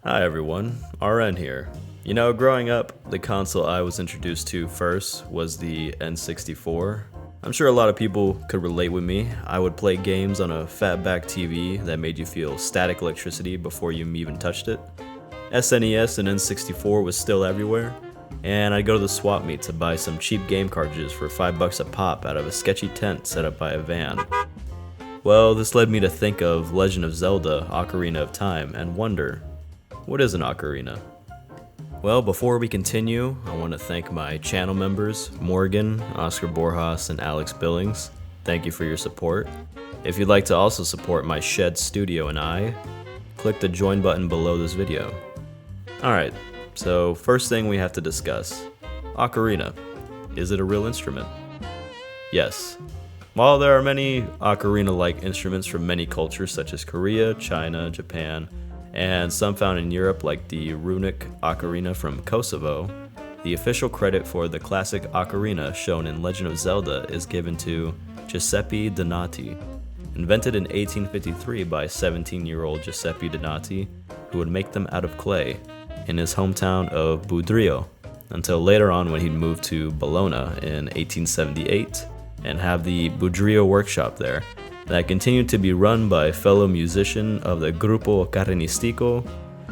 Hi everyone, RN here. Growing up, the console I was introduced to first was the N64. I'm sure a lot of people could relate with me. I would play games on a fatback TV that made you feel static electricity before you even touched it. SNES and N64 was still everywhere, and I'd go to the swap meet to buy some cheap game cartridges for $5 a pop out of a sketchy tent set up by a van. Well, this led me to think of Legend of Zelda: Ocarina of Time and wonder, what is an ocarina? Well, before we continue, I want to thank my channel members, Morgan, Oscar Borjas, and Alex Billings. Thank you for your support. If you'd like to also support my Shed Studio and I, click the join button below this video. Alright, so first thing we have to discuss. Ocarina. Is it a real instrument? Yes. While there are many ocarina-like instruments from many cultures such as Korea, China, Japan, and some found in Europe like the runic ocarina from Kosovo, the official credit for the classic ocarina shown in Legend of Zelda is given to Giuseppe Donati. Invented in 1853 by 17-year-old Giuseppe Donati, who would make them out of clay in his hometown of Budrio, until later on when he'd moved to Bologna in 1878 and have the Budrio workshop there, that continued to be run by fellow musician of the Gruppo Carnistico,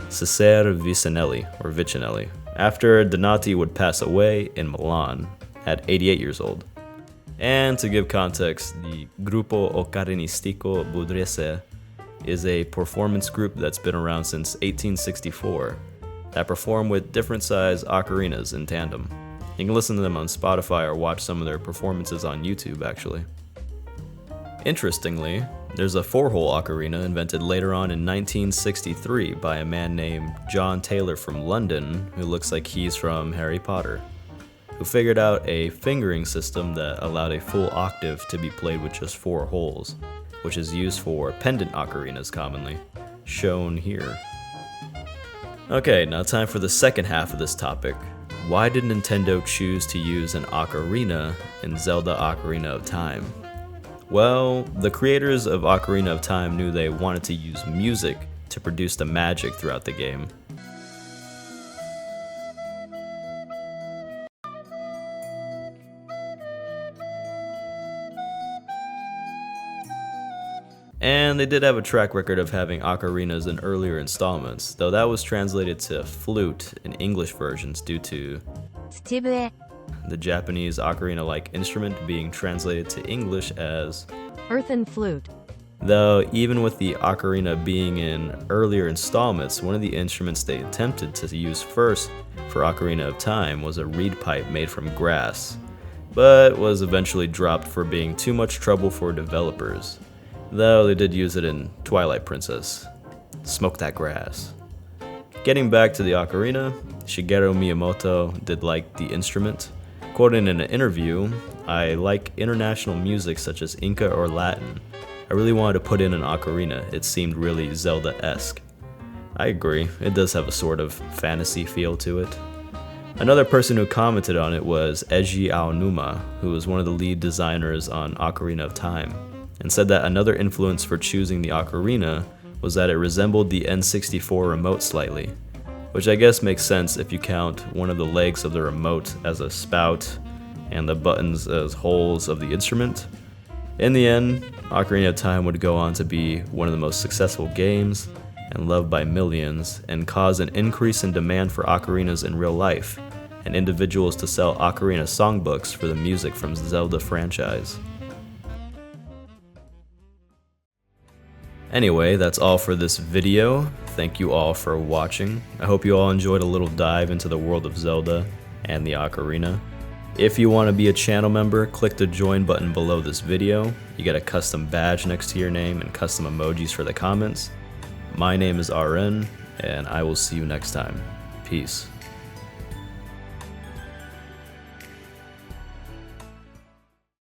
Cesare Vicinelli, after Donati would pass away in Milan at 88 years old. And to give context, the Gruppo Carnistico Budriese is a performance group that's been around since 1864 that perform with different size ocarinas in tandem. You can listen to them on Spotify or watch some of their performances on YouTube actually. Interestingly, there's a 4-hole ocarina invented later on in 1963 by a man named John Taylor from London, who looks like he's from Harry Potter, who figured out a fingering system that allowed a full octave to be played with just 4 holes, which is used for pendant ocarinas commonly, shown here. Okay, now time for the second half of this topic. Why did Nintendo choose to use an ocarina in Zelda: Ocarina of Time? Well, the creators of Ocarina of Time knew they wanted to use music to produce the magic throughout the game. And they did have a track record of having ocarinas in earlier installments, though that was translated to flute in English versions due to the Japanese ocarina-like instrument being translated to English as earthen flute. Though even with the ocarina being in earlier installments, one of the instruments they attempted to use first for Ocarina of Time was a reed pipe made from grass, but was eventually dropped for being too much trouble for developers, though they did use it in Twilight Princess. Smoke that grass. Getting back to the ocarina, Shigeru Miyamoto did like the instrument. Quoted in an interview, "I like international music such as Inca or Latin. I really wanted to put in an ocarina, it seemed really Zelda-esque." I agree, it does have a sort of fantasy feel to it. Another person who commented on it was Eiji Aonuma, who was one of the lead designers on Ocarina of Time, and said that another influence for choosing the ocarina was that it resembled the N64 remote slightly, which I guess makes sense if you count one of the legs of the remote as a spout and the buttons as holes of the instrument. In the end, Ocarina of Time would go on to be one of the most successful games and loved by millions, and cause an increase in demand for ocarinas in real life, and individuals to sell ocarina songbooks for the music from Zelda franchise. Anyway, that's all for this video. Thank you all for watching. I hope you all enjoyed a little dive into the world of Zelda and the ocarina. If you want to be a channel member, click the join button below this video. You get a custom badge next to your name and custom emojis for the comments. My name is RN, and I will see you next time. Peace.